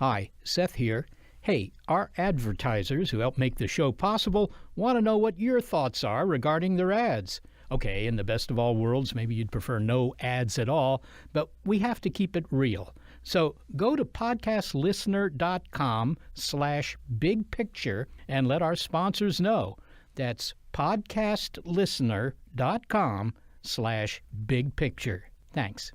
Hi, Seth here. Hey, our advertisers who help make the show possible want to know what your thoughts are regarding their ads. Okay, in the best of all worlds, maybe you'd prefer no ads at all, but we have to keep it real. So go to podcastlistener.com/bigpicture and let our sponsors know. That's podcastlistener.com/bigpicture. Thanks.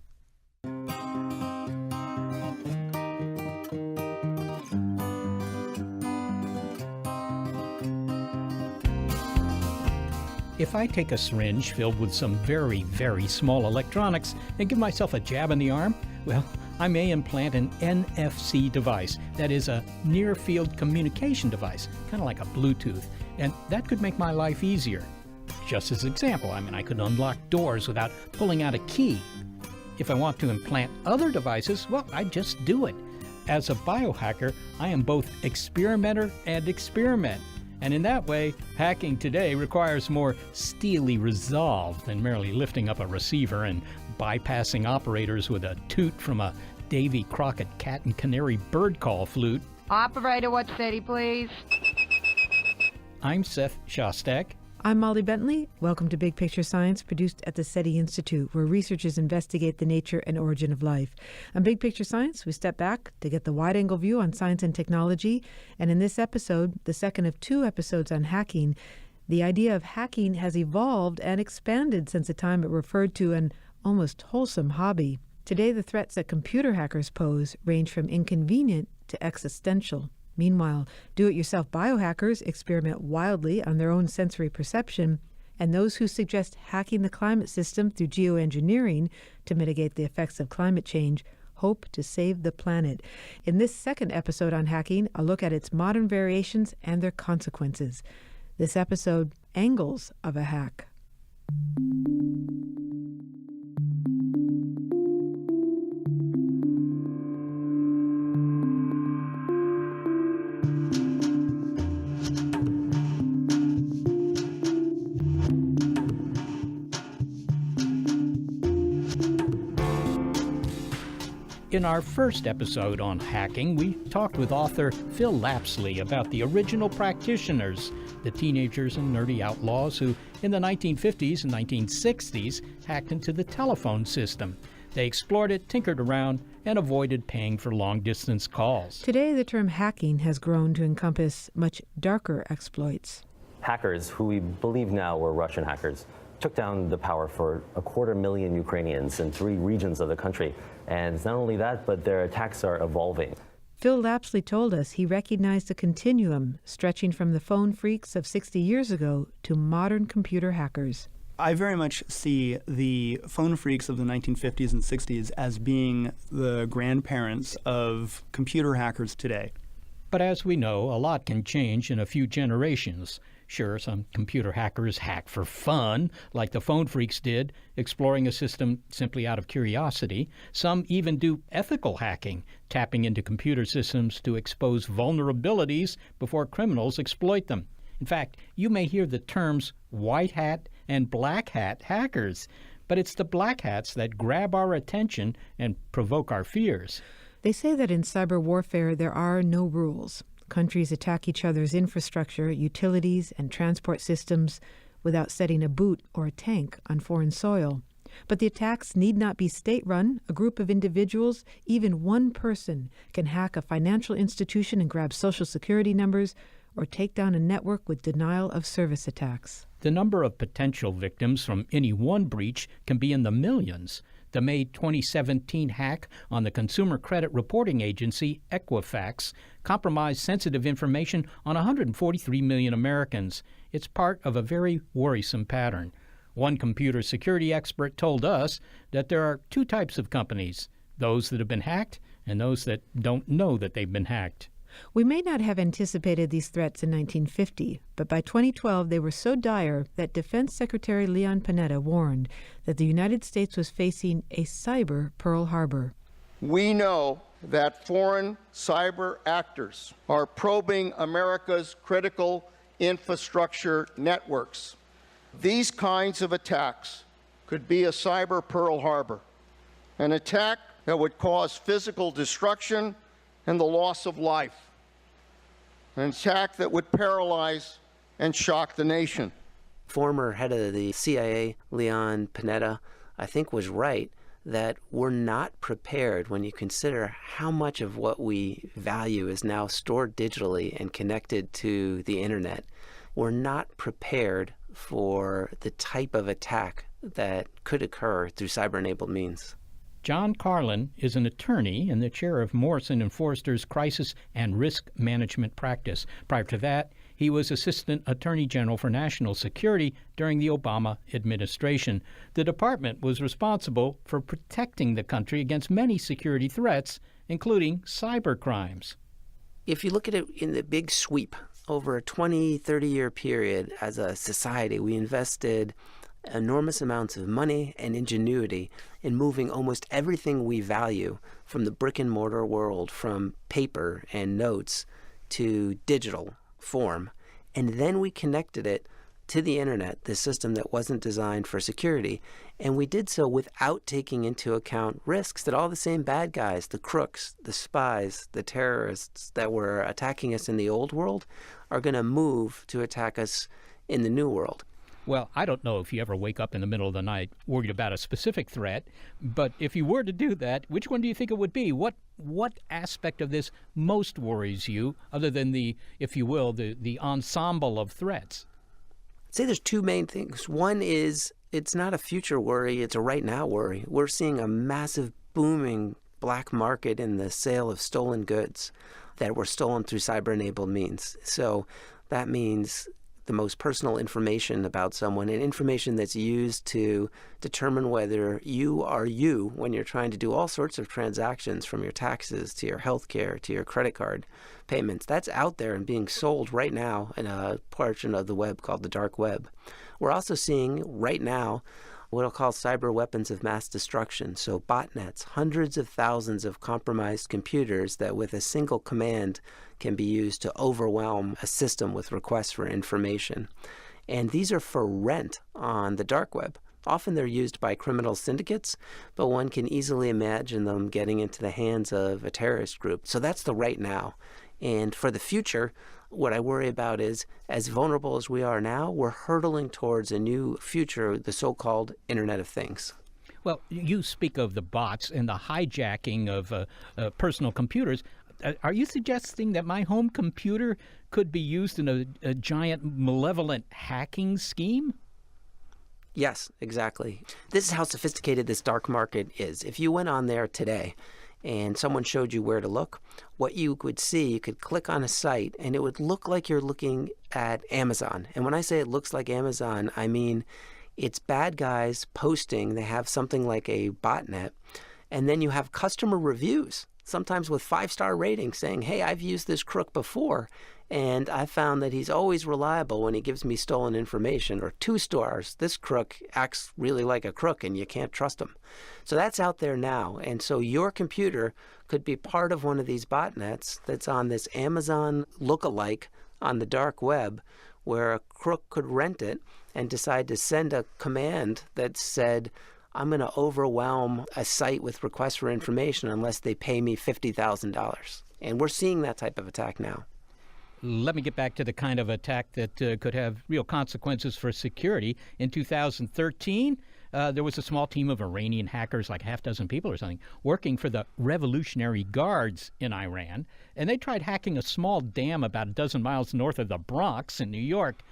If I take a syringe filled with some very, very small electronics and give myself a jab in the arm, well, I may implant an NFC device, that is a near-field communication device, kind of like a Bluetooth, and that could make my life easier. Just as an example, I could unlock doors without pulling out a key. If I want to implant other devices, well, I just do it. As a biohacker, I am both experimenter and experiment. And in that way, hacking today requires more steely resolve than merely lifting up a receiver and bypassing operators with a toot from a Davy Crockett cat and canary bird call flute. Operator, what city, please? I'm Seth Shostak. I'm Molly Bentley. Welcome to Big Picture Science, produced at the SETI Institute, where researchers investigate the nature and origin of life. On Big Picture Science, we step back to get the wide-angle view on science and technology. And in this episode, the second of 2 episodes on hacking, the idea of hacking has evolved and expanded since the time it referred to an almost wholesome hobby. Today, the threats that computer hackers pose range from inconvenient to existential. Meanwhile, do-it-yourself biohackers experiment wildly on their own sensory perception, and those who suggest hacking the climate system through geoengineering to mitigate the effects of climate change hope to save the planet. In this second episode on hacking, a look at its modern variations and their consequences. This episode, Angles of a Hack. In our first episode on hacking, we talked with author Phil Lapsley about the original practitioners, the teenagers and nerdy outlaws who, in the 1950s and 1960s, hacked into the telephone system. They explored it, tinkered around, and avoided paying for long-distance calls. Today, the term hacking has grown to encompass much darker exploits. Hackers, who we believe now were Russian hackers, took down the power for 250,000 Ukrainians in 3 regions of the country. And it's not only that, but their attacks are evolving. Phil Lapsley told us he recognized a continuum stretching from the phone freaks of 60 years ago to modern computer hackers. I very much see the phone freaks of the 1950s and 60s as being the grandparents of computer hackers today. But as we know, a lot can change in a few generations. Sure, some computer hackers hack for fun, like the phone freaks did, exploring a system simply out of curiosity. Some even do ethical hacking, tapping into computer systems to expose vulnerabilities before criminals exploit them. In fact, you may hear the terms white hat and black hat hackers, but it's the black hats that grab our attention and provoke our fears. They say that in cyber warfare there are no rules. Countries attack each other's infrastructure, utilities, and transport systems without setting a boot or a tank on foreign soil. But the attacks need not be state-run. A group of individuals, even one person, can hack a financial institution and grab Social Security numbers or take down a network with denial-of-service attacks. The number of potential victims from any one breach can be in the millions. The May 2017 hack on the consumer credit reporting agency Equifax compromised sensitive information on 143 million Americans. It's part of a very worrisome pattern. One computer security expert told us that there are 2 types of companies, those that have been hacked and those that don't know that they've been hacked. We may not have anticipated these threats in 1950, but by 2012 they were so dire that Defense Secretary Leon Panetta warned that the United States was facing a cyber Pearl Harbor. We know that foreign cyber actors are probing America's critical infrastructure networks. These kinds of attacks could be a cyber Pearl Harbor, an attack that would cause physical destruction and the loss of life. An attack that would paralyze and shock the nation. Former head of the CIA, Leon Panetta, I think was right that we're not prepared when you consider how much of what we value is now stored digitally and connected to the internet. We're not prepared for the type of attack that could occur through cyber-enabled means. John Carlin is an attorney and the chair of Morrison & Foerster's Crisis and Risk Management Practice. Prior to that, he was Assistant Attorney General for National Security during the Obama administration. The department was responsible for protecting the country against many security threats, including cyber crimes. If you look at it in the big sweep, over a 20, 30-year period as a society, we invested enormous amounts of money and ingenuity in moving almost everything we value from the brick-and-mortar world, from paper and notes to digital form. And then we connected it to the internet, the system that wasn't designed for security. And we did so without taking into account risks that all the same bad guys, the crooks, the spies, the terrorists that were attacking us in the old world are going to move to attack us in the new world. Well, I don't know if you ever wake up in the middle of the night worried about a specific threat, but if you were to do that, which one do you think it would be? What aspect of this most worries you, other than the, if you will, the ensemble of threats? I'd say there's two main things. One is it's not a future worry, it's a right now worry. We're seeing a massive booming black market in the sale of stolen goods that were stolen through cyber-enabled means. So that means the most personal information about someone and information that's used to determine whether you are you when you're trying to do all sorts of transactions, from your taxes to your health care to your credit card payments. That's out there and being sold right now in a portion of the web called the dark web. We're also seeing right now what I'll call cyber weapons of mass destruction. So botnets, hundreds of thousands of compromised computers that with a single command can be used to overwhelm a system with requests for information. And these are for rent on the dark web. Often they're used by criminal syndicates, but one can easily imagine them getting into the hands of a terrorist group. So that's the right now. And for the future, what I worry about is, as vulnerable as we are now, we're hurtling towards a new future, the so-called Internet of Things. Well, you speak of the bots and the hijacking of personal computers. Are you suggesting that my home computer could be used in a giant malevolent hacking scheme? Yes, exactly. This is how sophisticated this dark market is. If you went on there today and someone showed you where to look, what you could see, you could click on a site and it would look like you're looking at Amazon. And when I say it looks like Amazon, I mean it's bad guys posting. They have something like a botnet, and then you have customer reviews, sometimes with 5-star ratings, saying, hey, I've used this crook before, and I found that he's always reliable when he gives me stolen information. Or 2 stars, this crook acts really like a crook and you can't trust him. So that's out there now. And so your computer could be part of one of these botnets that's on this Amazon lookalike on the dark web, where a crook could rent it and decide to send a command that said, I'm going to overwhelm a site with requests for information unless they pay me $50,000. And we're seeing that type of attack now. Let me get back to the kind of attack that could have real consequences for security. In 2013, there was a small team of Iranian hackers, like half dozen people or something, working for the Revolutionary Guards in Iran. And they tried hacking a small dam about a dozen miles north of the Bronx in New York.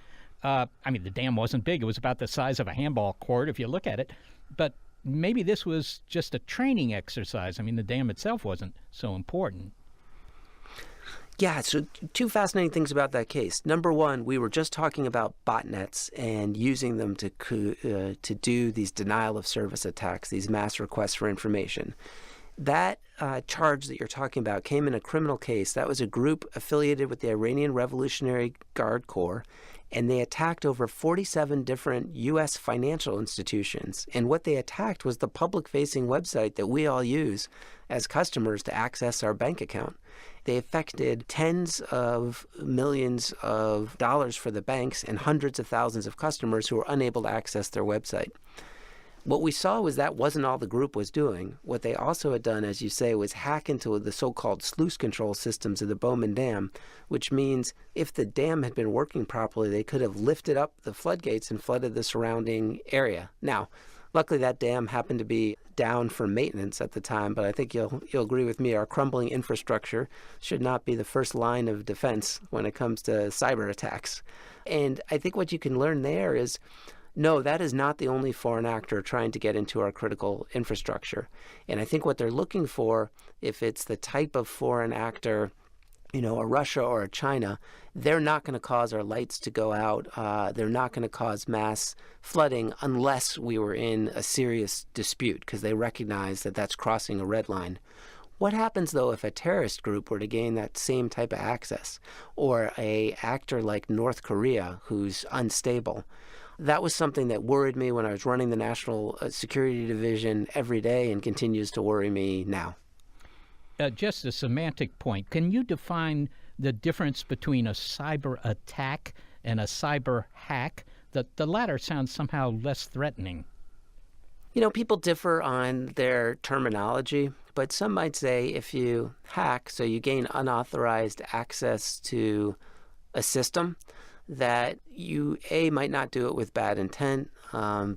I mean, the dam wasn't big. It was about the size of a handball court if you look at it. But maybe this was just a training exercise. I mean, the dam itself wasn't so important. Yeah, so 2 fascinating things about that case. Number one, we were just talking about botnets and using them to do these denial of service attacks, these mass requests for information. That charge that you're talking about came in a criminal case. That was a group affiliated with the Iranian Revolutionary Guard Corps, and they attacked over 47 different U.S. financial institutions. And what they attacked was the public-facing website that we all use as customers to access our bank account. They affected tens of millions of dollars for the banks and hundreds of thousands of customers who were unable to access their website. What we saw was that wasn't all the group was doing. What they also had done, as you say, was hack into the so-called sluice control systems of the Bowman Dam, which means if the dam had been working properly, they could have lifted up the floodgates and flooded the surrounding area. Now, luckily that dam happened to be down for maintenance at the time, but I think you'll agree with me, our crumbling infrastructure should not be the first line of defense when it comes to cyber attacks. And I think what you can learn there is, no, that is not the only foreign actor trying to get into our critical infrastructure. And I think what they're looking for, if it's the type of foreign actor, a Russia or a China, they're not going to cause our lights to go out. They're not going to cause mass flooding unless we were in a serious dispute, because they recognize that that's crossing a red line. What happens, though, if a terrorist group were to gain that same type of access, or a actor like North Korea who's unstable? That was something that worried me when I was running the National Security Division every day and continues to worry me now. Just a semantic point. Can you define the difference between a cyber attack and a cyber hack? The latter sounds somehow less threatening. People differ on their terminology, but some might say if you hack, so you gain unauthorized access to a system, that you, A, might not do it with bad intent,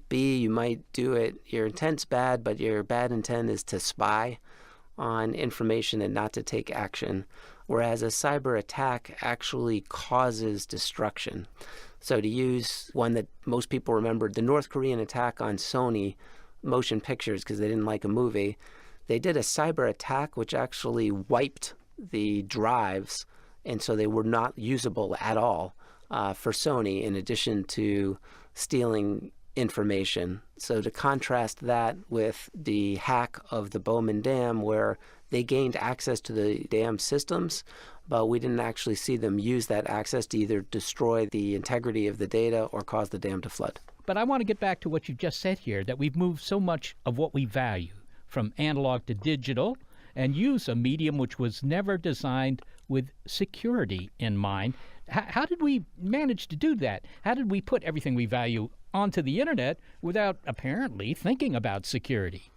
B, you might do it, your intent's bad, but your bad intent is to spy on information and not to take action, whereas a cyber attack actually causes destruction. So to use one that most people remembered, the North Korean attack on Sony motion pictures because they didn't like a movie, they did a cyber attack which actually wiped the drives, and so they were not usable at all for Sony, in addition to stealing information. So to contrast that with the hack of the Bowman Dam, where they gained access to the dam systems, but we didn't actually see them use that access to either destroy the integrity of the data or cause the dam to flood. But I want to get back to what you just said here, that we've moved so much of what we value from analog to digital and use a medium which was never designed with security in mind. How did we manage to do that? How did we put everything we value onto the internet without apparently thinking about security?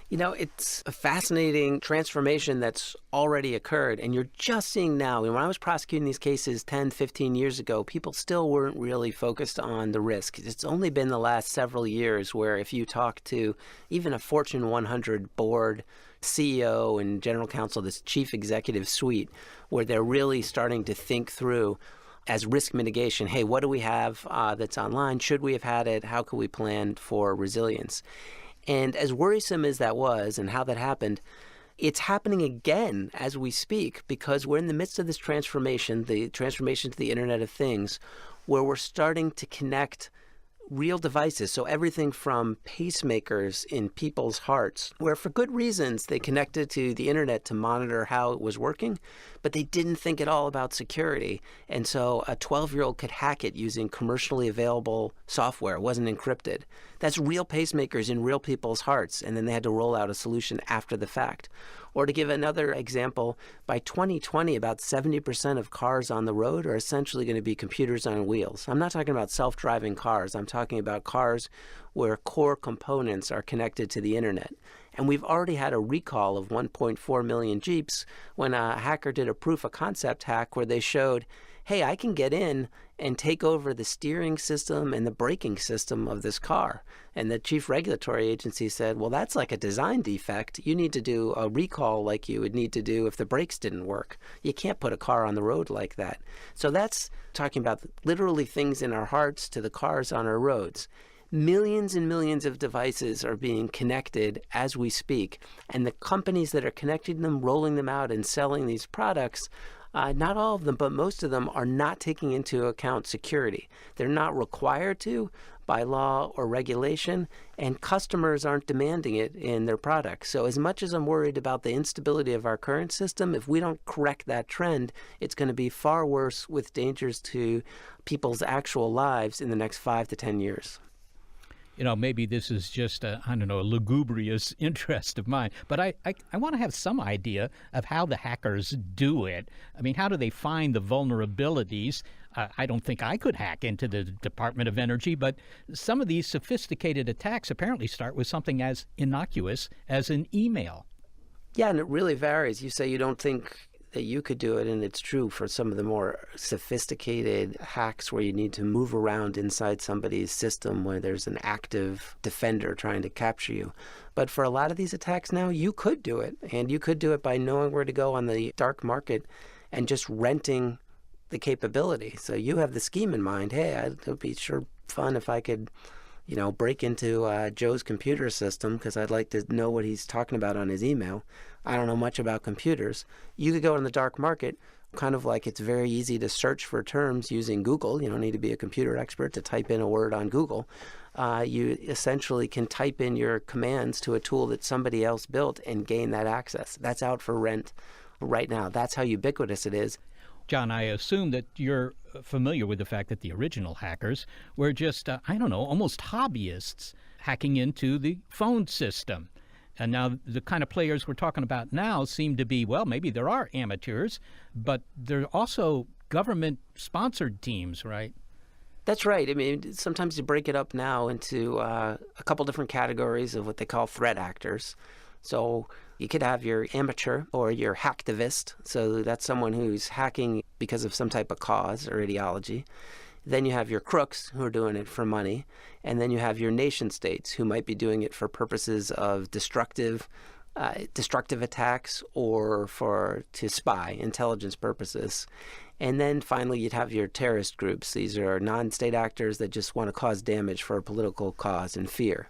It's a fascinating transformation that's already occurred, and you're just seeing now. When I was prosecuting these cases 10, 15 years ago, people still weren't really focused on the risk. It's only been the last several years where if you talk to even a Fortune 100 board CEO and general counsel, this chief executive suite, where they're really starting to think through as risk mitigation, hey, what do we have that's online? Should we have had it? How could we plan for resilience? And as worrisome as that was and how that happened, it's happening again as we speak, because we're in the midst of this transformation, the transformation to the Internet of Things, where we're starting to connect real devices. So everything from pacemakers in people's hearts, where for good reasons they connected to the internet to monitor how it was working, but they didn't think at all about security. And so a 12-year-old could hack it using commercially available software. It wasn't encrypted. That's real pacemakers in real people's hearts. And then they had to roll out a solution after the fact. Or to give another example, by 2020, about 70% of cars on the road are essentially going to be computers on wheels. I'm not talking about self-driving cars. I'm talking about cars where core components are connected to the internet. And we've already had a recall of 1.4 million Jeeps when a hacker did a proof of concept hack where they showed, hey, I can get in and take over the steering system and the braking system of this car. And the chief regulatory agency said, well, that's like a design defect. You need to do a recall like you would need to do if the brakes didn't work. You can't put a car on the road like that. So that's talking about literally things in our hearts to the cars on our roads. Millions and millions of devices are being connected as we speak. And the companies that are connecting them, rolling them out, and selling these products, not all of them, but most of them are not taking into account security. They're not required to by law or regulation, and customers aren't demanding it in their products. So as much as I'm worried about the instability of our current system, if we don't correct that trend, it's going to be far worse with dangers to people's actual lives in the next 5 to 10 years. Maybe this is just a lugubrious interest of mine, but I want to have some idea of how the hackers do it. I mean, how do they find the vulnerabilities? I don't think I could hack into the Department of Energy, but some of these sophisticated attacks apparently start with something as innocuous as an email. Yeah, and it really varies. You say you don't think that you could do it, and it's true for some of the more sophisticated hacks where you need to move around inside somebody's system where there's an active defender trying to capture you. But for a lot of these attacks now, you could do it, and you could do it by knowing where to go on the dark market and just renting the capability. So you have the scheme in mind. Hey, it would be sure fun if I could break into Joe's computer system because I'd like to know what he's talking about on his email. I don't know much about computers. You could go in the dark market, kind of like it's very easy to search for terms using Google. You don't need to be a computer expert to type in a word on Google. You essentially can type in your commands to a tool that somebody else built and gain that access. That's out for rent right now. That's how ubiquitous it is. John, I assume that you're familiar with the fact that the original hackers were just, almost hobbyists hacking into the phone system. And now the kind of players we're talking about now seem to be, well, maybe there are amateurs, but there are also government-sponsored teams, right? That's right. I mean, sometimes you break it up now into a couple different categories of what they call threat actors. So you could have your amateur or your hacktivist. So that's someone who's hacking because of some type of cause or ideology. Then you have your crooks who are doing it for money. And then you have your nation states who might be doing it for purposes of destructive attacks or to spy, intelligence purposes. And then finally, you'd have your terrorist groups. These are non-state actors that just want to cause damage for a political cause and fear.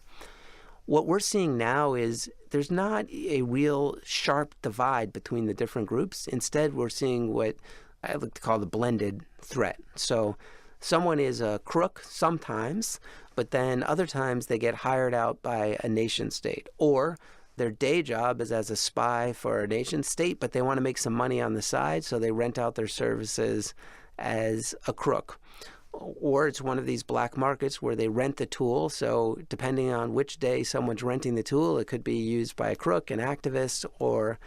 What we're seeing now is there's not a real sharp divide between the different groups. Instead, we're seeing what I like to call the blended threat. So someone is a crook sometimes, but then other times they get hired out by a nation state. Or their day job is as a spy for a nation state, but they want to make some money on the side, so they rent out their services as a crook. Or it's one of these black markets where they rent the tool. So depending on which day someone's renting the tool, it could be used by a crook, an activist, or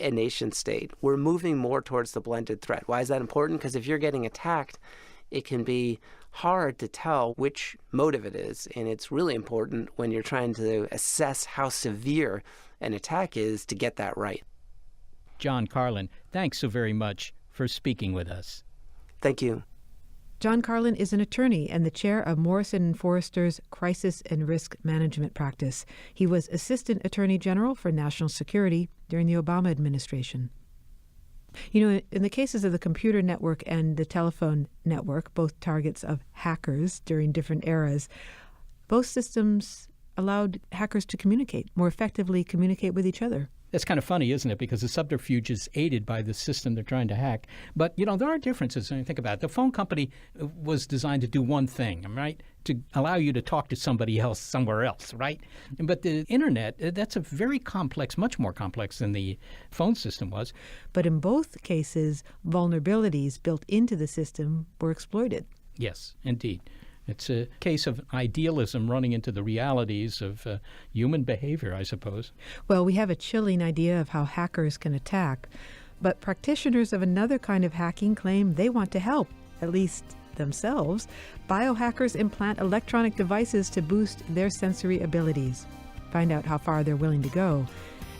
a nation state. We're moving more towards the blended threat. Why is that important? Because if you're getting attacked, it can be hard to tell which motive it is. And it's really important when you're trying to assess how severe an attack is to get that right. John Carlin, thanks so very much for speaking with us. Thank you. John Carlin is an attorney and the chair of Morrison & Foerster's Crisis and Risk Management Practice. He was Assistant Attorney General for National Security during the Obama administration. You know, in the cases of the computer network and the telephone network, both targets of hackers during different eras, both systems allowed hackers to more effectively communicate with each other. That's kind of funny, isn't it? Because the subterfuge is aided by the system they're trying to hack. But, there are differences when you think about it. The phone company was designed to do one thing, right? To allow you to talk to somebody else somewhere else, right? But the Internet, that's a very complex, much more complex than the phone system was. But in both cases, vulnerabilities built into the system were exploited. Yes, indeed. It's a case of idealism running into the realities of human behavior, I suppose. Well, we have a chilling idea of how hackers can attack, but practitioners of another kind of hacking claim they want to help, at least themselves. Biohackers implant electronic devices to boost their sensory abilities. Find out how far they're willing to go.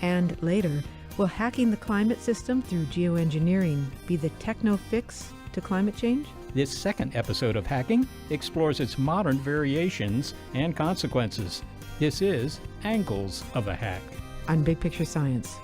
And later, will hacking the climate system through geoengineering be the techno fix to climate change? This second episode of Hacking explores its modern variations and consequences. This is Angles of a Hack. On Big Picture Science.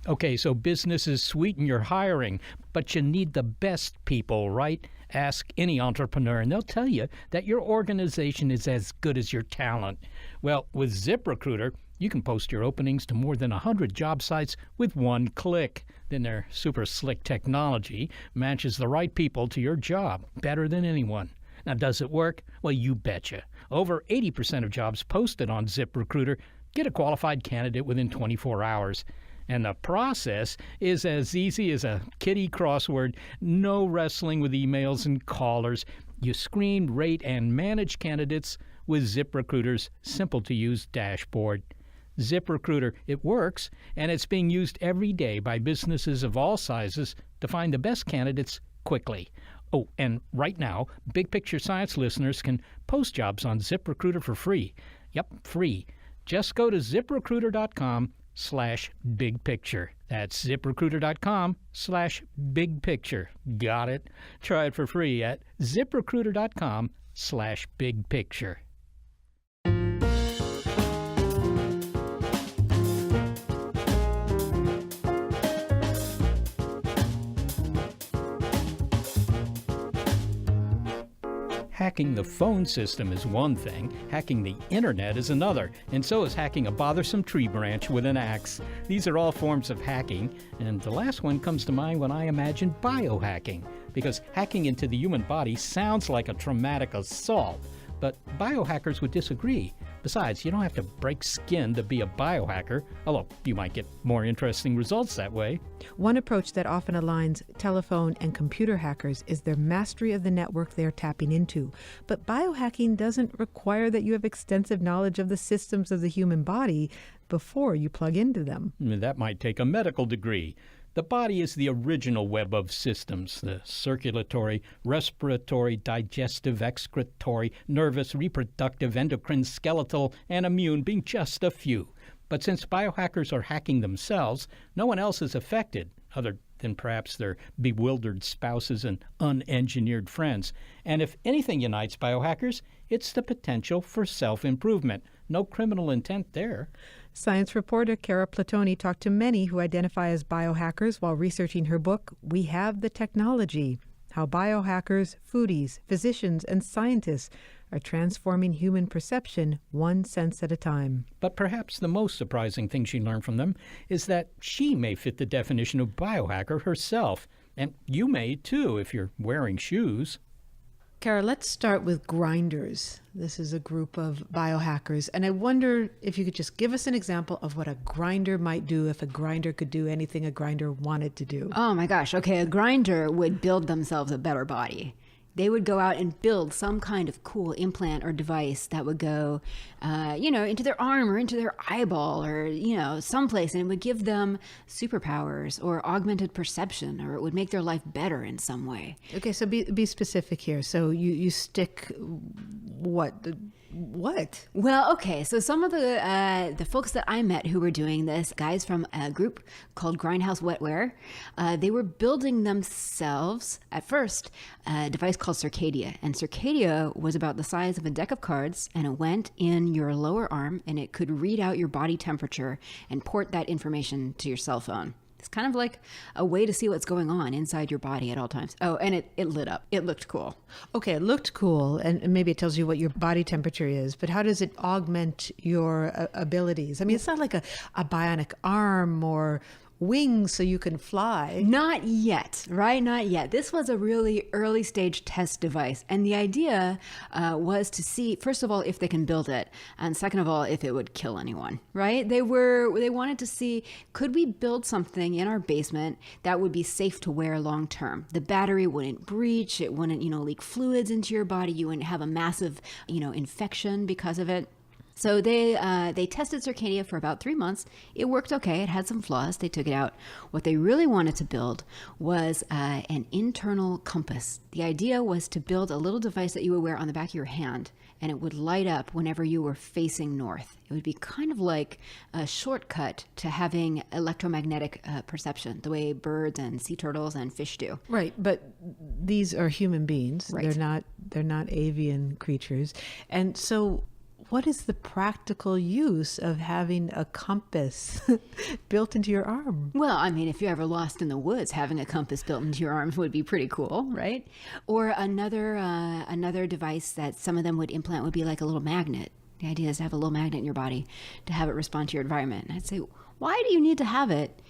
Okay, so businesses sweeten your hiring, but you need the best people, right? Ask any entrepreneur, and they'll tell you that your organization is as good as your talent. Well, with ZipRecruiter, you can post your openings to more than 100 job sites with one click. Then their super slick technology matches the right people to your job better than anyone. Now, does it work? Well, you betcha. Over 80% of jobs posted on ZipRecruiter get a qualified candidate within 24 hours. And the process is as easy as a kiddie crossword, no wrestling with emails and callers. You screen, rate, and manage candidates with ZipRecruiter's simple-to-use dashboard. ZipRecruiter, it works, and it's being used every day by businesses of all sizes to find the best candidates quickly. Oh, and right now, Big Picture Science listeners can post jobs on ZipRecruiter for free. Yep, free. Just go to ZipRecruiter.com/bigpicture. That's ZipRecruiter.com/bigpicture. Got it? Try it for free at ZipRecruiter.com/bigpicture. Hacking the phone system is one thing, hacking the internet is another, and so is hacking a bothersome tree branch with an axe. These are all forms of hacking, and the last one comes to mind when I imagine biohacking, because hacking into the human body sounds like a traumatic assault. But biohackers would disagree. Besides, you don't have to break skin to be a biohacker, although you might get more interesting results that way. One approach that often aligns telephone and computer hackers is their mastery of the network they're tapping into. But biohacking doesn't require that you have extensive knowledge of the systems of the human body before you plug into them. That might take a medical degree. The body is the original web of systems, the circulatory, respiratory, digestive, excretory, nervous, reproductive, endocrine, skeletal, and immune being just a few. But since biohackers are hacking themselves, no one else is affected, other than perhaps their bewildered spouses and unengineered friends. And if anything unites biohackers, it's the potential for self-improvement. No criminal intent there. Science reporter Cara Platoni talked to many who identify as biohackers while researching her book, We Have the Technology: How Biohackers, Foodies, Physicians, and Scientists are Transforming Human Perception One Sense at a Time. But perhaps the most surprising thing she learned from them is that she may fit the definition of biohacker herself. And you may, too, if you're wearing shoes. Cara, let's start with grinders. This is a group of biohackers, and I wonder if you could just give us an example of what a grinder might do if a grinder could do anything a grinder wanted to do. Oh my gosh, okay, a grinder would build themselves a better body. They would go out and build some kind of cool implant or device that would go, into their arm or into their eyeball or, someplace, and it would give them superpowers or augmented perception, or it would make their life better in some way. Okay, so be specific here. So you stick what? Well, okay, so some of the folks that I met who were doing this, guys from a group called Grindhouse Wetware, they were building themselves, at first, a device called Circadia. And Circadia was about the size of a deck of cards, and it went in your lower arm, and it could read out your body temperature and port that information to your cell phone. It's kind of like a way to see what's going on inside your body at all times. Oh, and it lit up. It looked cool. Okay, it looked cool, and maybe it tells you what your body temperature is, but how does it augment your abilities? I mean, it's not like a bionic arm or wings so you can fly. Not yet, right? Not yet. This was a really early stage test device. And the idea was to see, first of all, if they can build it. And second of all, if it would kill anyone, right? They wanted to see, could we build something in our basement that would be safe to wear long term? The battery wouldn't breach. It wouldn't, leak fluids into your body. You wouldn't have a massive, infection because of it. So they tested Circadia for about 3 months. It worked okay. It had some flaws. They took it out. What they really wanted to build was an internal compass. The idea was to build a little device that you would wear on the back of your hand, and it would light up whenever you were facing north. It would be kind of like a shortcut to having electromagnetic perception, the way birds and sea turtles and fish do. Right, but these are human beings. Right. They're not avian creatures. And so what is the practical use of having a compass built into your arm? Well, I mean, if you're ever lost in the woods, having a compass built into your arm would be pretty cool, right? Or another device that some of them would implant would be like a little magnet. The idea is to have a little magnet in your body to have it respond to your environment. And I'd say, why do you need to have it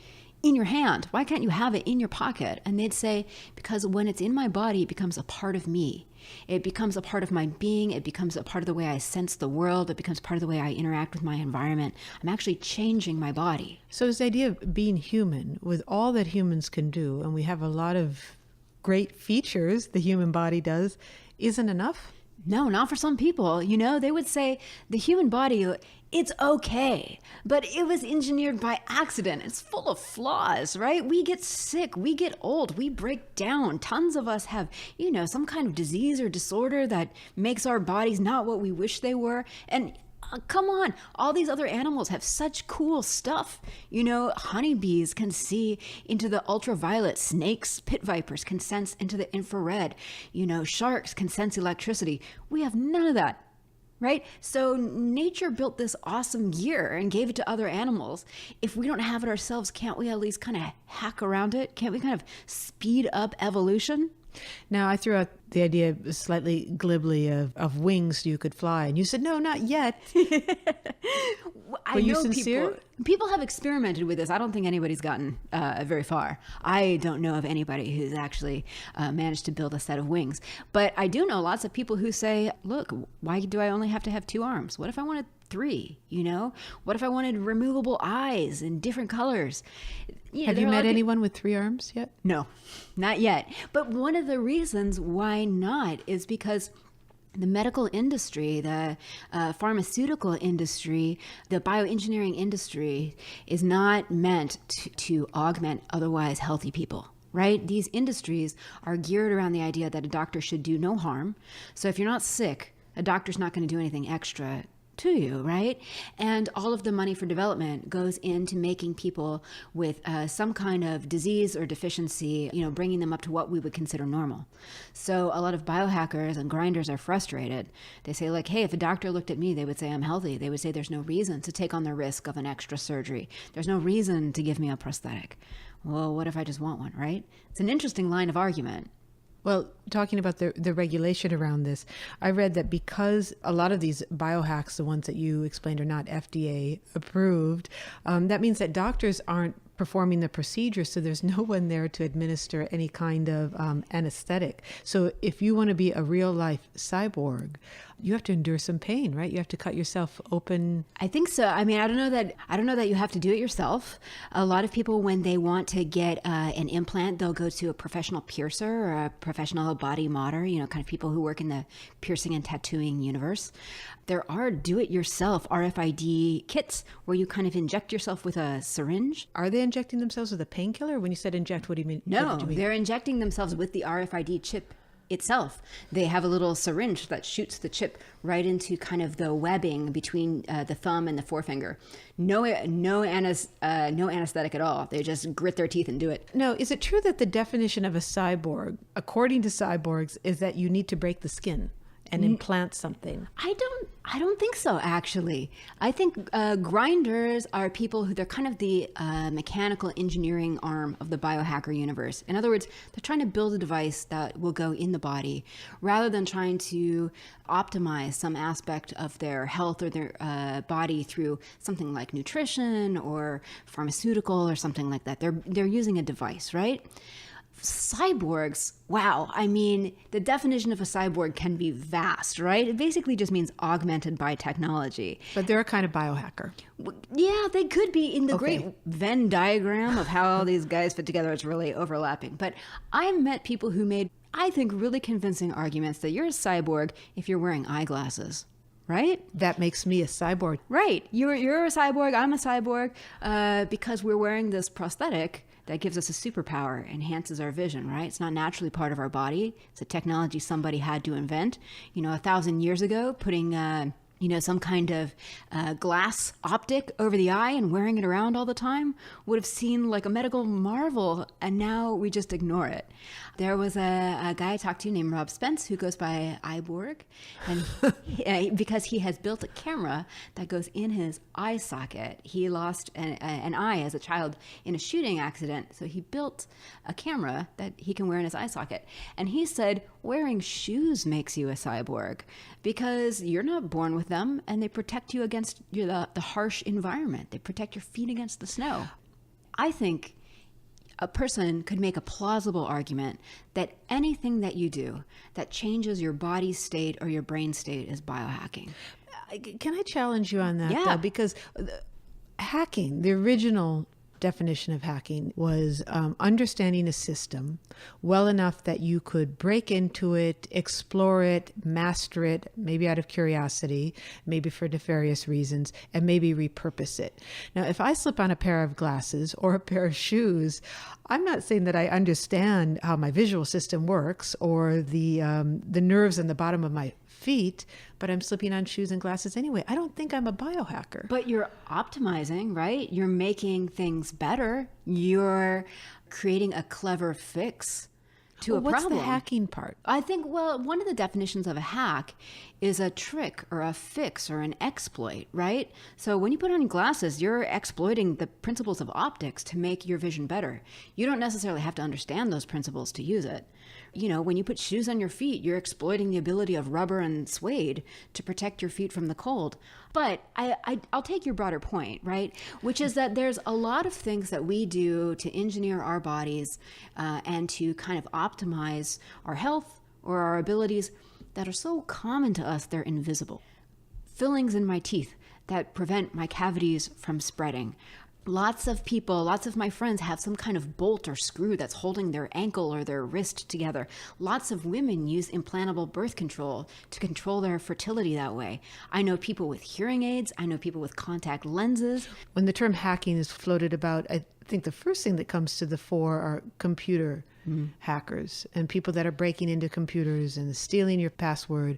in your hand? Why can't you have it in your pocket? And they'd say, because when it's in my body, it becomes a part of me. It becomes a part of my being. It becomes a part of the way I sense the world. It becomes part of the way I interact with my environment. I'm actually changing my body. So this idea of being human, with all that humans can do, and we have a lot of great features the human body does, isn't enough? No, not for some people. They would say the human body, it's okay, but it was engineered by accident. It's full of flaws, right? We get sick, we get old, we break down. Tons of us have, some kind of disease or disorder that makes our bodies not what we wish they were. And come on, all these other animals have such cool stuff. Honeybees can see into the ultraviolet. Snakes, pit vipers can sense into the infrared. Sharks can sense electricity. We have none of that, right? So nature built this awesome gear and gave it to other animals. If we don't have it ourselves, can't we at least kind of hack around it? Can't we kind of speed up evolution? Now, I threw out the idea slightly glibly of wings so you could fly, and you said, no, not yet. Were you sincere? People have experimented with this. I don't think anybody's gotten very far. I don't know of anybody who's actually managed to build a set of wings. But I do know lots of people who say, look, why do I only have to have 2 arms? What if I wanted 3? What if I wanted removable eyes in different colors? Have you met anyone with 3 arms yet? No, not yet. But one of the reasons why not is because the medical industry, the pharmaceutical industry, the bioengineering industry is not meant to augment otherwise healthy people. Right? These industries are geared around the idea that a doctor should do no harm. So if you're not sick, a doctor's not going to do anything extra to you, right? And all of the money for development goes into making people with some kind of disease or deficiency, bringing them up to what we would consider normal. So a lot of biohackers and grinders are frustrated. They say like, hey, if a doctor looked at me, they would say I'm healthy. They would say there's no reason to take on the risk of an extra surgery. There's no reason to give me a prosthetic. Well, what if I just want one, right? It's an interesting line of argument. Well, talking about the regulation around this, I read that because a lot of these biohacks, the ones that you explained, are not FDA approved, that means that doctors aren't performing the procedure, so there's no one there to administer any kind of anesthetic. So if you want to be a real life cyborg, you have to endure some pain, right? You have to cut yourself open. I think so. I mean, I don't know that you have to do it yourself. A lot of people, when they want to get an implant, they'll go to a professional piercer or a professional body modder, kind of people who work in the piercing and tattooing universe. There are do-it-yourself RFID kits where you kind of inject yourself with a syringe. Are they injecting themselves with a painkiller? When you said inject, what do you mean? No, they're injecting themselves with the RFID chip itself. They have a little syringe that shoots the chip right into kind of the webbing between the thumb and the forefinger. No anesthetic at all. They just grit their teeth and do it. No, is it true that the definition of a cyborg, according to cyborgs, is that you need to break the skin and implant something? I don't think so, actually. I think grinders are people who, they're kind of the mechanical engineering arm of the biohacker universe. In other words, they're trying to build a device that will go in the body rather than trying to optimize some aspect of their health or their body through something like nutrition or pharmaceutical or something like that. They're using a device, right? Cyborgs, wow. I mean, the definition of a cyborg can be vast, right? It basically just means augmented by technology. But they're a kind of biohacker. Yeah, they could be. In the great Venn diagram of how all these guys fit together, it's really overlapping. But I've met people who made, I think, really convincing arguments that you're a cyborg if you're wearing eyeglasses. Right? That makes me a cyborg. Right. You're a cyborg, I'm a cyborg, because we're wearing this prosthetic that gives us a superpower, enhances our vision, right? It's not naturally part of our body. It's a technology somebody had to invent. 1,000 years ago, putting some kind of glass optic over the eye and wearing it around all the time would have seemed like a medical marvel, and now we just ignore it. There was a guy I talked to named Rob Spence who goes by Iborg, and because he has built a camera that goes in his eye socket. He lost an eye as a child in a shooting accident, so he built a camera that he can wear in his eye socket. And he said, wearing shoes makes you a cyborg because you're not born with them, and they protect you against the harsh environment. They protect your feet against the snow. I think a person could make a plausible argument that anything that you do that changes your body state or your brain state is biohacking. Can I challenge you on that? Yeah. Though? Because hacking, the original definition of hacking was understanding a system well enough that you could break into it, explore it, master it, maybe out of curiosity, maybe for nefarious reasons, and maybe repurpose it. Now, if I slip on a pair of glasses or a pair of shoes, I'm not saying that I understand how my visual system works or the nerves in the bottom of my feet, but I'm slipping on shoes and glasses anyway. I don't think I'm a biohacker. But you're optimizing, right? You're making things better. You're creating a clever fix to a what's problem. the hacking part? I think, well, one of the definitions of a hack is a trick or a fix or an exploit, right? So when you put on glasses, you're exploiting the principles of optics to make your vision better. You don't necessarily have to understand those principles to use it. You know, when you put shoes on your feet, you're exploiting the ability of rubber and suede to protect your feet from the cold. But I'll take your broader point, right? Which is that there's a lot of things that we do to engineer our bodies and to kind of optimize our health or our abilities that are so common to us, they're invisible. Fillings in my teeth that prevent my cavities from spreading. Lots of people, lots of my friends have some kind of bolt or screw that's holding their ankle or their wrist together. Lots of women use implantable birth control to control their fertility that way. I know people with hearing aids. I know people with contact lenses. When the term hacking is floated about, I think the first thing that comes to the fore are computer hackers and people that are breaking into computers and stealing your password.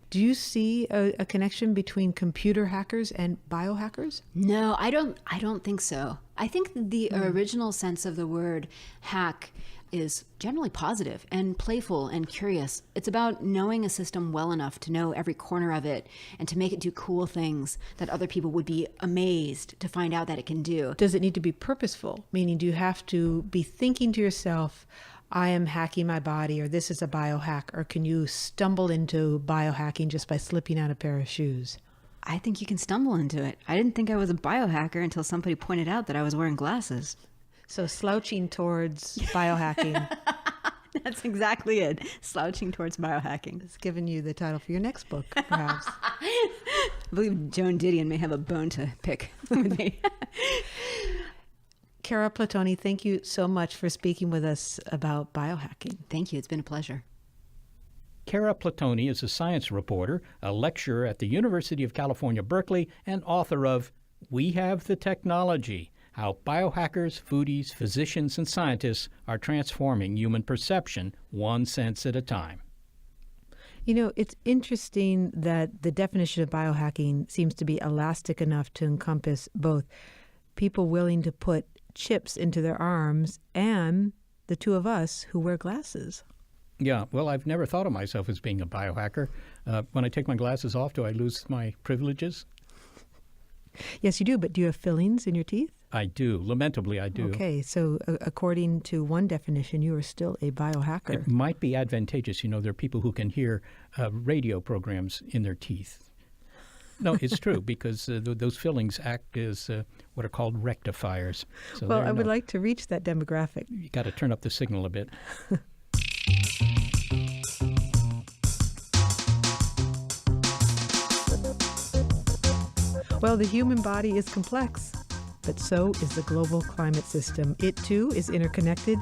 Do you see a connection between computer hackers and biohackers? No, I don't think so. I think the original sense of the word hack is generally positive and playful and curious. It's about knowing a system well enough to know every corner of it and to make it do cool things that other people would be amazed to find out that it can do. Does it need to be purposeful? Meaning, do you have to be thinking to yourself, I am hacking my body, or this is a biohack, or can you stumble into biohacking just by slipping on a pair of shoes? I think you can stumble into it. I didn't think I was a biohacker until somebody pointed out that I was wearing glasses. So slouching towards biohacking. That's exactly it. Slouching towards biohacking. It's given you the title for your next book, perhaps. I believe Joan Didion may have a bone to pick with me. Cara Platoni, thank you so much for speaking with us about biohacking. Thank you. It's been a pleasure. Cara Platoni is a science reporter, a lecturer at the University of California, Berkeley, and author of We Have the Technology: How Biohackers, Foodies, Physicians, and Scientists Are Transforming Human Perception One Sense at a Time. You know, it's interesting that the definition of biohacking seems to be elastic enough to encompass both people willing to put chips into their arms and the two of us who wear glasses. Yeah, well, I've never thought of myself as being a biohacker. When I take my glasses off, do I lose my privileges? Yes, you do, but do you have fillings in your teeth? I do. Lamentably, I do. Okay, so according to one definition, you are still a biohacker. It might be advantageous. You know, there are people who can hear radio programs in their teeth. No, it's true, because those fillings act as what are called rectifiers. So well, I would like to reach that demographic. You got to turn up the signal a bit. Well, the human body is complex, but so is the global climate system. It, too, is interconnected,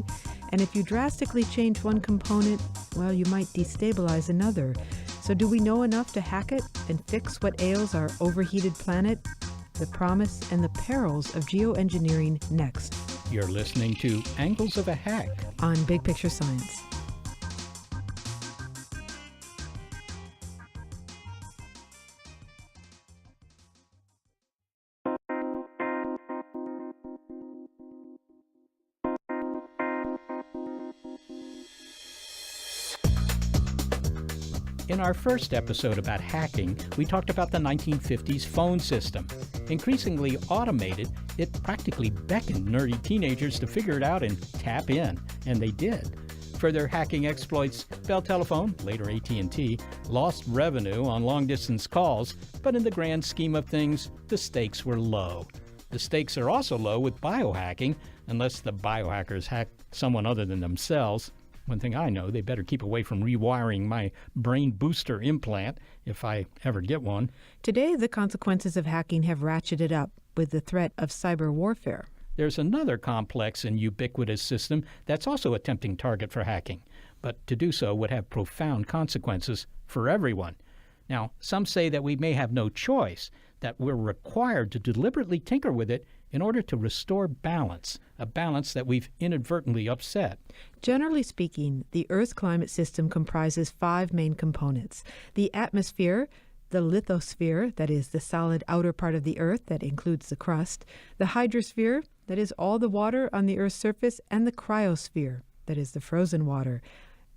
and if you drastically change one component, well, you might destabilize another. So do we know enough to hack it and fix what ails our overheated planet? The promise and the perils of geoengineering next. You're listening to Angles of a Hack on Big Picture Science. In our first episode about hacking, we talked about the 1950s phone system. Increasingly automated, it practically beckoned nerdy teenagers to figure it out and tap in, and they did. For their hacking exploits, Bell Telephone, later AT&T, lost revenue on long-distance calls, but in the grand scheme of things, the stakes were low. The stakes are also low with biohacking, unless the biohackers hack someone other than themselves. One thing I know, they better keep away from rewiring my brain booster implant if I ever get one. Today, the consequences of hacking have ratcheted up with the threat of cyber warfare. there's another complex and ubiquitous system that's also a tempting target for hacking. But to do so would have profound consequences for everyone. Now, some say that we may have no choice, that we're required to deliberately tinker with it in order to restore balance, a balance that we've inadvertently upset. Generally speaking, the Earth's climate system comprises 5 main components: the atmosphere, the lithosphere, that is the solid outer part of the Earth that includes the crust, the hydrosphere, that is all the water on the Earth's surface, and the cryosphere, that is the frozen water.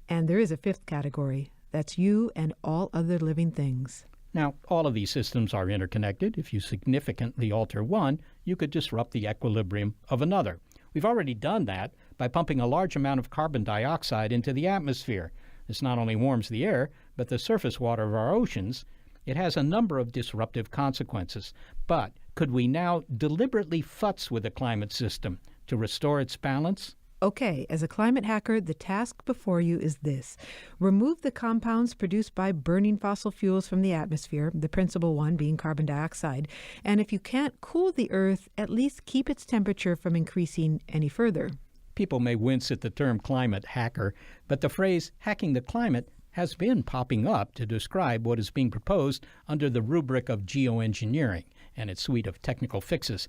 And there is a 5th category. That's you and all other living things. Now, all of these systems are interconnected. If you significantly alter one, you could disrupt the equilibrium of another. We've already done that by pumping a large amount of carbon dioxide into the atmosphere. This not only warms the air, but the surface water of our oceans. It has a number of disruptive consequences. But could we now deliberately futz with the climate system to restore its balance? Okay, as a climate hacker, the task before you is this. Remove the compounds produced by burning fossil fuels from the atmosphere, the principal one being carbon dioxide. And if you can't cool the Earth, at least keep its temperature from increasing any further. People may wince at the term climate hacker, but the phrase hacking the climate has been popping up to describe what is being proposed under the rubric of geoengineering and its suite of technical fixes.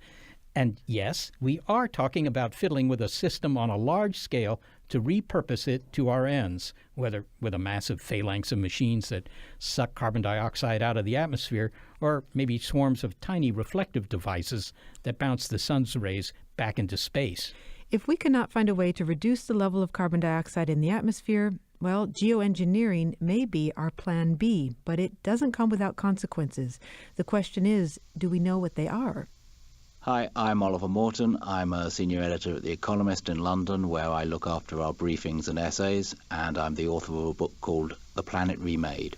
And yes, we are talking about fiddling with a system on a large scale to repurpose it to our ends, whether with a massive phalanx of machines that suck carbon dioxide out of the atmosphere, or maybe swarms of tiny reflective devices that bounce the sun's rays back into space. If we cannot find a way to reduce the level of carbon dioxide in the atmosphere, well, geoengineering may be our plan B, but it doesn't come without consequences. The question is, do we know what they are? Hi, I'm Oliver Morton. I'm a senior editor at The Economist in London, where I look after our briefings and essays, and I'm the author of a book called The Planet Remade.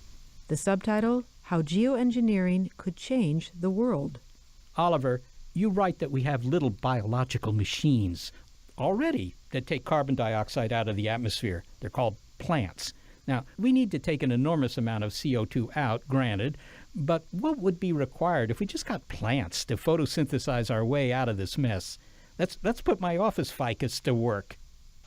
The subtitle, How Geoengineering Could Change the World. Oliver, you write that we have little biological machines already that take carbon dioxide out of the atmosphere. They're called plants. Now, we need to take an enormous amount of CO2 out, granted, but what would be required if we just got plants to photosynthesize our way out of this mess? Let's put my office ficus to work.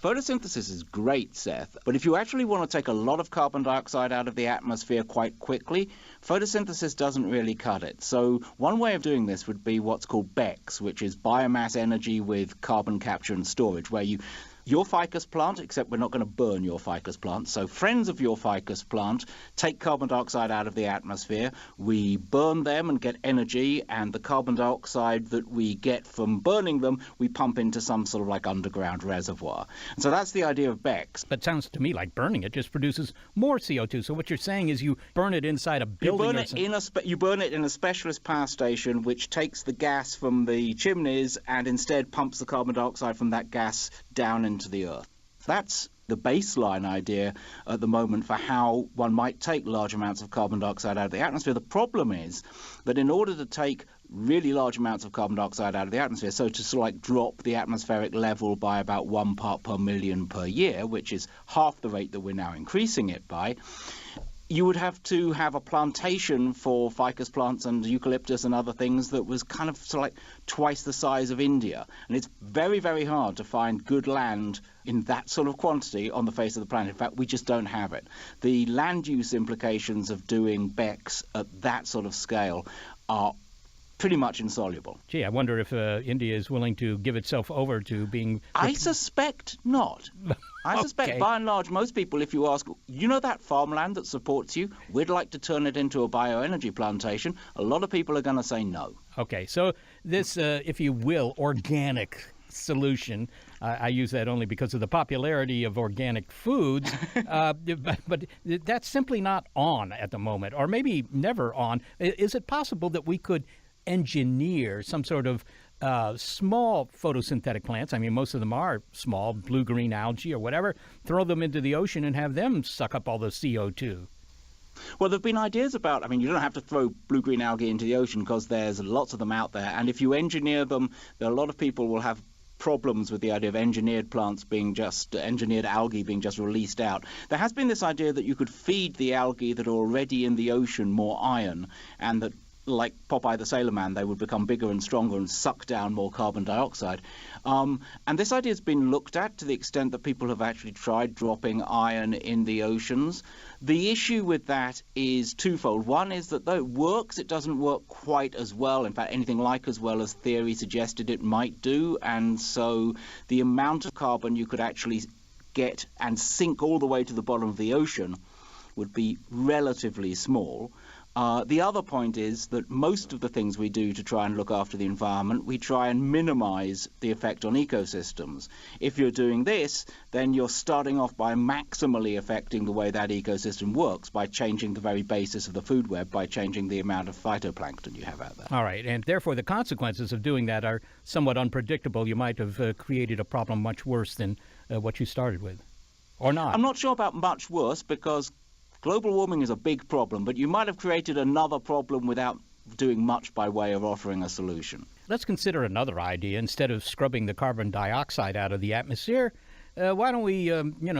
Photosynthesis is great, Seth, but if you actually want to take a lot of carbon dioxide out of the atmosphere quite quickly, photosynthesis doesn't really cut it. So one way of doing this would be what's called BECCS, which is biomass energy with carbon capture and storage, where your ficus plant, except we're not going to burn your ficus plant. So friends of your ficus plant take carbon dioxide out of the atmosphere. We burn them and get energy, and the carbon dioxide that we get from burning them, we pump into some sort of like underground reservoir. And so that's the idea of BECCS. That sounds to me like burning it just produces more CO2. So what you're saying is you burn it inside a building. You burn it in a specialist power station, which takes the gas from the chimneys and instead pumps the carbon dioxide from that gas down into the earth. That's the baseline idea at the moment for how one might take large amounts of carbon dioxide out of the atmosphere. The problem is that in order to take really large amounts of carbon dioxide out of the atmosphere, so to sort of like drop the atmospheric level by about 1 part per million per year, which is half the rate that we're now increasing it by, you would have to have a plantation for ficus plants and eucalyptus and other things that was kind of sort of like twice the size of India. And it's very, very hard to find good land in that sort of quantity on the face of the planet. In fact, we just don't have it. The land use implications of doing BECCS at that sort of scale are pretty much insoluble. Gee, I wonder if India is willing to give itself over to being... I suspect not. I suspect, Okay. by and large, most people, if you ask, you know that farmland that supports you? We'd like to turn it into a bioenergy plantation. A lot of people are going to say no. Okay, so this, if you will, organic solution, I use that only because of the popularity of organic foods, but that's simply not on at the moment, or maybe never on. Is it possible that we could engineer some sort of small photosynthetic plants? I mean, most of them are small, blue-green algae or whatever. Throw them into the ocean and have them suck up all the CO2. Well, there have been ideas about, I mean, you don't have to throw blue-green algae into the ocean because there's lots of them out there. And if you engineer them, a lot of people will have problems with the idea of engineered algae being just released out. There has been this idea that you could feed the algae that are already in the ocean more iron, and that like Popeye the Sailor Man, they would become bigger and stronger and suck down more carbon dioxide. And this idea has been looked at to the extent that people have actually tried dropping iron in the oceans. The issue with that is twofold. One is that though it works, it doesn't work quite as well, in fact anything like as well as theory suggested it might do, and so the amount of carbon you could actually get and sink all the way to the bottom of the ocean would be relatively small. The other point is that most of the things we do to try and look after the environment, we try and minimize the effect on ecosystems. If you're doing this, then you're starting off by maximally affecting the way that ecosystem works by changing the very basis of the food web, by changing the amount of phytoplankton you have out there. All right, and therefore the consequences of doing that are somewhat unpredictable. You might have created a problem much worse than what you started with, or not. I'm not sure about much worse, because global warming is a big problem, but you might have created another problem without doing much by way of offering a solution. Let's consider another idea. Instead of scrubbing the carbon dioxide out of the atmosphere, why don't we,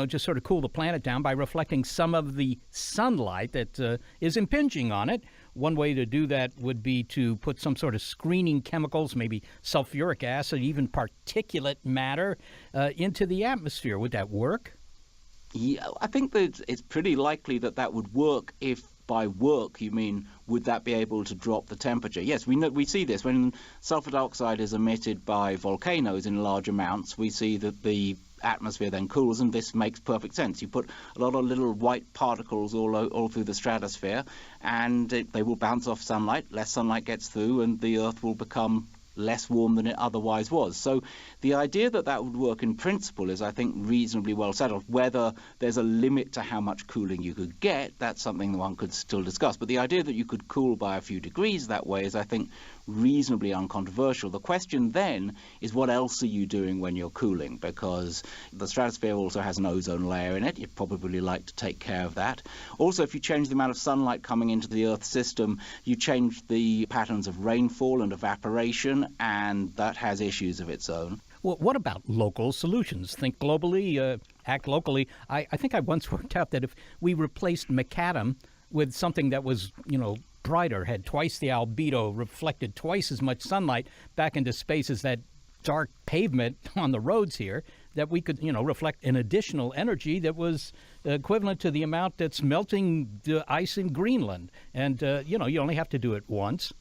just sort of cool the planet down by reflecting some of the sunlight that is impinging on it? One way to do that would be to put some sort of screening chemicals, maybe sulfuric acid, even particulate matter, into the atmosphere. Would that work? Yeah, I think that it's pretty likely that that would work. If by work you mean would that be able to drop the temperature? Yes, we see this when sulfur dioxide is emitted by volcanoes in large amounts. We see that the atmosphere then cools, and this makes perfect sense. You put a lot of little white particles all through the stratosphere, and they will bounce off sunlight. Less sunlight gets through, and the Earth will become less warm than it otherwise was. So the idea that that would work in principle is, I think, reasonably well settled. Whether there's a limit to how much cooling you could get, that's something that one could still discuss. But the idea that you could cool by a few degrees that way is, I think, reasonably uncontroversial. The question then is, what else are you doing when you're cooling? Because the stratosphere also has an ozone layer in it. You'd probably like to take care of that. Also, if you change the amount of sunlight coming into the Earth system, you change the patterns of rainfall and evaporation, and that has issues of its own. Well, what about local solutions? Think globally, act locally. I think I once worked out that if we replaced macadam with something that was, brighter, had twice the albedo, reflected twice as much sunlight back into space as that dark pavement on the roads here, that we could, reflect an additional energy that was equivalent to the amount that's melting the ice in Greenland. And, you only have to do it once.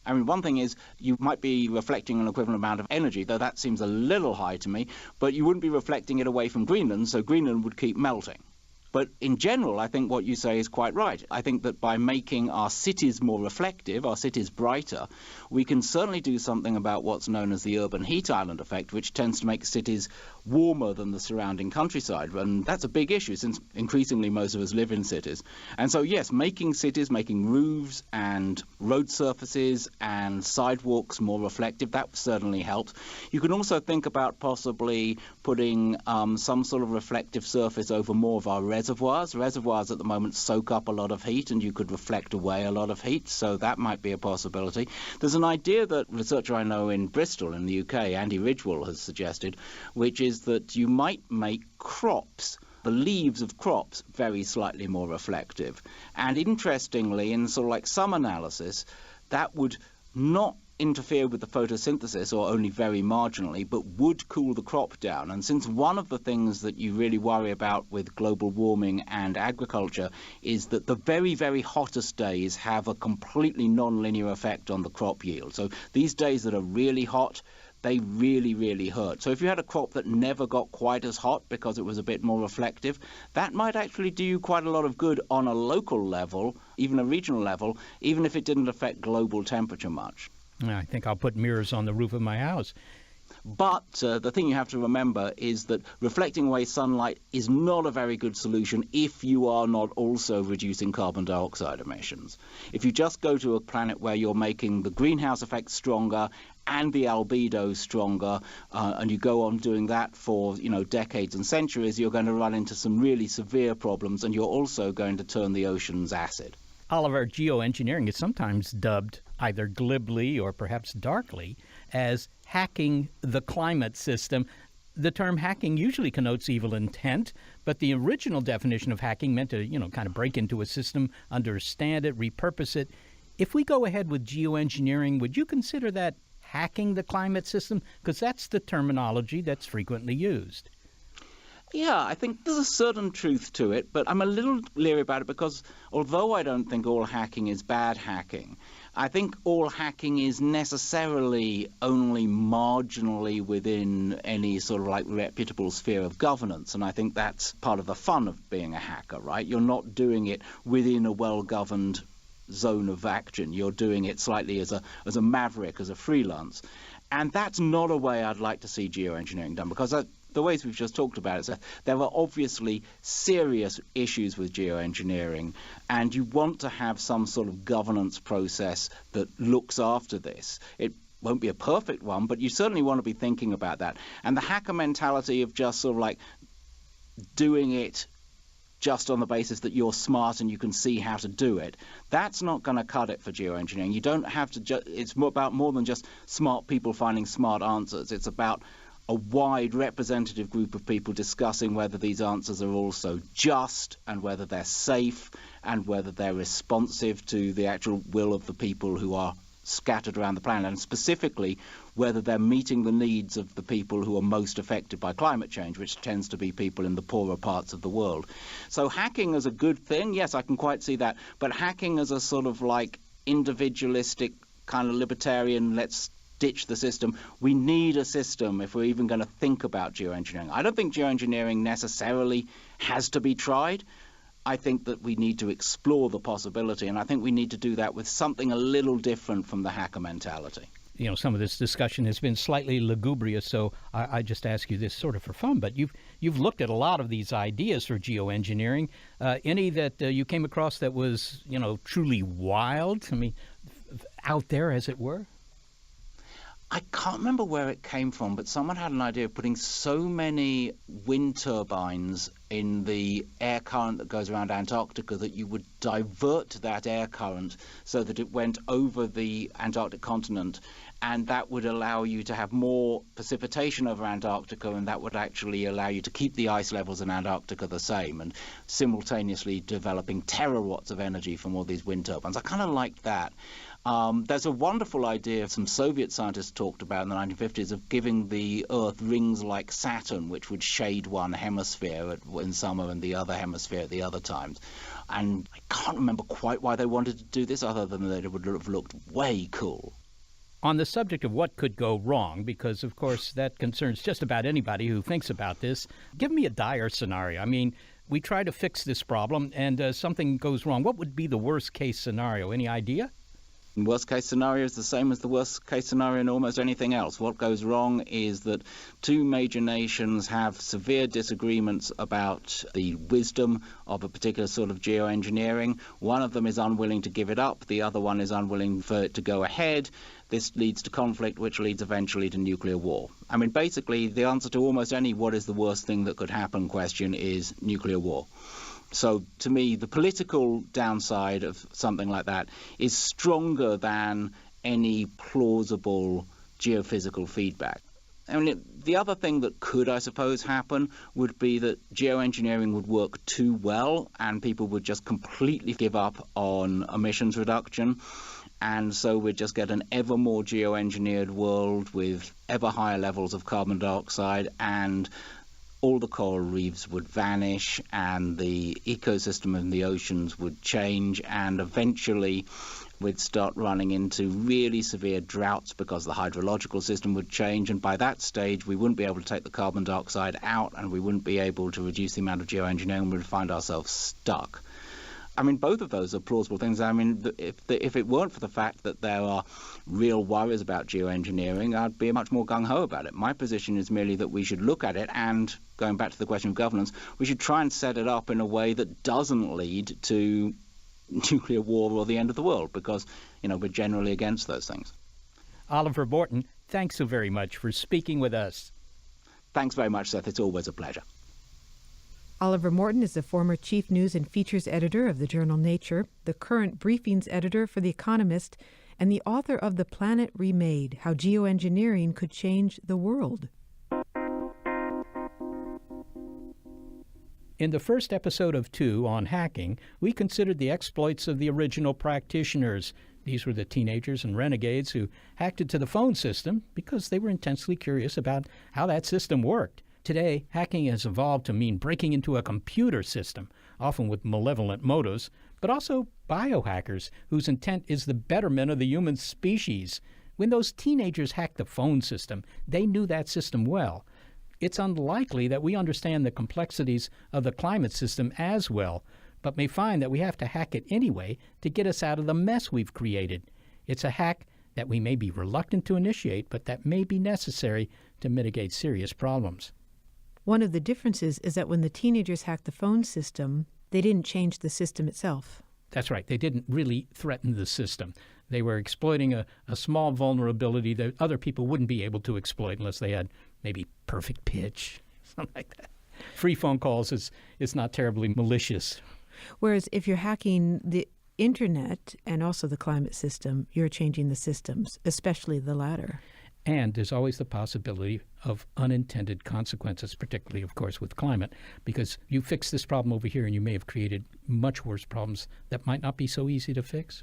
I mean, one thing is you might be reflecting an equivalent amount of energy, though that seems a little high to me, but you wouldn't be reflecting it away from Greenland, so Greenland would keep melting. But in general, I think what you say is quite right. I think that by making our cities more reflective, our cities brighter, we can certainly do something about what's known as the urban heat island effect, which tends to make cities warmer than the surrounding countryside. And that's a big issue, since increasingly most of us live in cities. And so, yes, making cities, making roofs and road surfaces and sidewalks more reflective, that certainly helps. You can also think about possibly putting some sort of reflective surface over more of our reservoirs. Reservoirs at the moment soak up a lot of heat, and you could reflect away a lot of heat, so that might be a possibility. There's an idea that a researcher I know in Bristol in the UK, Andy Ridgewell, has suggested, which is that you might make crops, the leaves of crops, very slightly more reflective. And interestingly, in sort of like some analysis, that would not interfere with the photosynthesis, or only very marginally, but would cool the crop down. And since one of the things that you really worry about with global warming and agriculture is that the very, very hottest days have a completely non-linear effect on the crop yield. So these days that are really hot, they really, really hurt. So if you had a crop that never got quite as hot because it was a bit more reflective, that might actually do you quite a lot of good on a local level, even a regional level, even if it didn't affect global temperature much. I think I'll put mirrors on the roof of my house. But the thing you have to remember is that reflecting away sunlight is not a very good solution if you are not also reducing carbon dioxide emissions. If you just go to a planet where you're making the greenhouse effect stronger and the albedo stronger, and you go on doing that for decades and centuries, you're going to run into some really severe problems, and you're also going to turn the oceans acid. Oliver, geoengineering is sometimes dubbed, either glibly or perhaps darkly, as hacking the climate system. The term hacking usually connotes evil intent, but the original definition of hacking meant to, kind of break into a system, understand it, repurpose it. If we go ahead with geoengineering, would you consider that hacking the climate system? Because that's the terminology that's frequently used. Yeah, I think there's a certain truth to it, but I'm a little leery about it because although I don't think all hacking is bad hacking, I think all hacking is necessarily only marginally within any sort of like reputable sphere of governance, and I think that's part of the fun of being a hacker, right? You're not doing it within a well-governed zone of action. You're doing it slightly as a maverick, as a freelance. And that's not a way I'd like to see geoengineering done, because the ways we've just talked about it, there are obviously serious issues with geoengineering, and you want to have some sort of governance process that looks after this. It won't be a perfect one, but you certainly want to be thinking about that. And the hacker mentality of just sort of like doing it just on the basis that you're smart and you can see how to do it, that's not going to cut it for geoengineering. You don't have to it's about more than just smart people finding smart answers. It's about a wide representative group of people discussing whether these answers are also just and whether they're safe and whether they're responsive to the actual will of the people who are scattered around the planet, and specifically whether they're meeting the needs of the people who are most affected by climate change, which tends to be people in the poorer parts of the world. So hacking as a good thing, yes, I can quite see that, but hacking as a sort of like individualistic kind of libertarian, let's ditch the system. We need a system if we're even going to think about geoengineering. I don't think geoengineering necessarily has to be tried. I think that we need to explore the possibility, and I think we need to do that with something a little different from the hacker mentality. You know, some of this discussion has been slightly lugubrious, so I just ask you this sort of for fun, but you've looked at a lot of these ideas for geoengineering. Any that you came across that was, you know, truly wild? I mean, out there, as it were? I can't remember where it came from, but someone had an idea of putting so many wind turbines in the air current that goes around Antarctica that you would divert that air current so that it went over the Antarctic continent, and that would allow you to have more precipitation over Antarctica, and that would actually allow you to keep the ice levels in Antarctica the same, and simultaneously developing terawatts of energy from all these wind turbines. I kind of liked that. There's a wonderful idea some Soviet scientists talked about in the 1950s of giving the Earth rings like Saturn, which would shade one hemisphere in summer and the other hemisphere at the other times. And I can't remember quite why they wanted to do this, other than that it would have looked way cool. On the subject of what could go wrong, because, of course, that concerns just about anybody who thinks about this, give me a dire scenario. I mean, we try to fix this problem and something goes wrong. What would be the worst-case scenario? Any idea? Worst case scenario is the same as the worst case scenario in almost anything else. What goes wrong is that two major nations have severe disagreements about the wisdom of a particular sort of geoengineering. One of them is unwilling to give it up. The other one is unwilling for it to go ahead. This leads to conflict, which leads eventually to nuclear war. I mean, basically, the answer to almost any what is the worst thing that could happen question is nuclear war. So, to me, the political downside of something like that is stronger than any plausible geophysical feedback. I mean, the other thing that could, I suppose, happen would be that geoengineering would work too well and people would just completely give up on emissions reduction. And so we'd just get an ever more geoengineered world with ever higher levels of carbon dioxide, and all the coral reefs would vanish and the ecosystem in the oceans would change, and eventually we'd start running into really severe droughts because the hydrological system would change, and by that stage we wouldn't be able to take the carbon dioxide out and we wouldn't be able to reduce the amount of geoengineering, and we'd find ourselves stuck. I mean, both of those are plausible things. I mean, if it weren't for the fact that there are real worries about geoengineering, I'd be much more gung-ho about it. My position is merely that we should look at it and, going back to the question of governance, we should try and set it up in a way that doesn't lead to nuclear war or the end of the world, because, you know, we're generally against those things. Oliver Morton, thanks so very much for speaking with us. Thanks very much, Seth. It's always a pleasure. Oliver Morton is the former chief news and features editor of the journal Nature, the current briefings editor for The Economist, and the author of The Planet Remade: How Geoengineering Could Change the World. In the first episode of 2 on hacking, we considered the exploits of the original practitioners. These were the teenagers and renegades who hacked into the phone system because they were intensely curious about how that system worked. Today, hacking has evolved to mean breaking into a computer system, often with malevolent motives, but also biohackers whose intent is the betterment of the human species. When those teenagers hacked the phone system, they knew that system well. It's unlikely that we understand the complexities of the climate system as well, but may find that we have to hack it anyway to get us out of the mess we've created. It's a hack that we may be reluctant to initiate, but that may be necessary to mitigate serious problems. One of the differences is that when the teenagers hacked the phone system, they didn't change the system itself. That's right. They didn't really threaten the system. They were exploiting a small vulnerability that other people wouldn't be able to exploit unless they had maybe perfect pitch, something like that. Free phone calls is not terribly malicious. Whereas if you're hacking the internet and also the climate system, you're changing the systems, especially the latter. And there's always the possibility of unintended consequences, particularly, of course, with climate, because you fix this problem over here and you may have created much worse problems that might not be so easy to fix.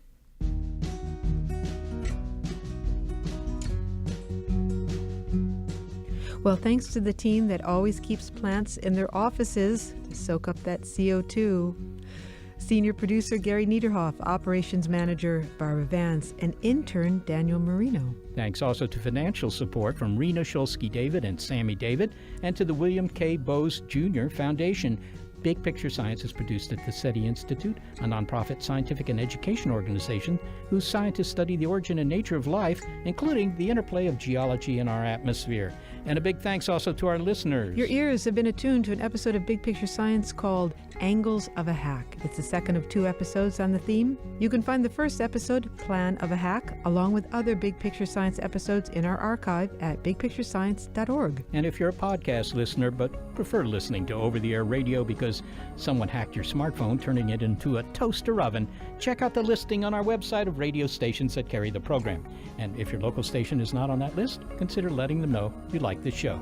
Well, thanks to the team that always keeps plants in their offices to soak up that CO2. Senior producer Gary Niederhoff, operations manager Barbara Vance, and intern Daniel Marino. Thanks also to financial support from Rena Shulsky-David and Sammy David, and to the William K. Bose Jr. Foundation. Big Picture Science is produced at the SETI Institute, a nonprofit scientific and education organization whose scientists study the origin and nature of life, including the interplay of geology in our atmosphere. And a big thanks also to our listeners. Your ears have been attuned to an episode of Big Picture Science called Angles of a Hack. It's the second of 2 episodes on the theme. You can find the first episode, Plan of a Hack, along with other Big Picture Science episodes in our archive at bigpicturescience.org. And if you're a podcast listener but prefer listening to over-the-air radio because someone hacked your smartphone, turning it into a toaster oven, check out the listing on our website of radio stations that carry the program. And if your local station is not on that list, consider letting them know you like the show.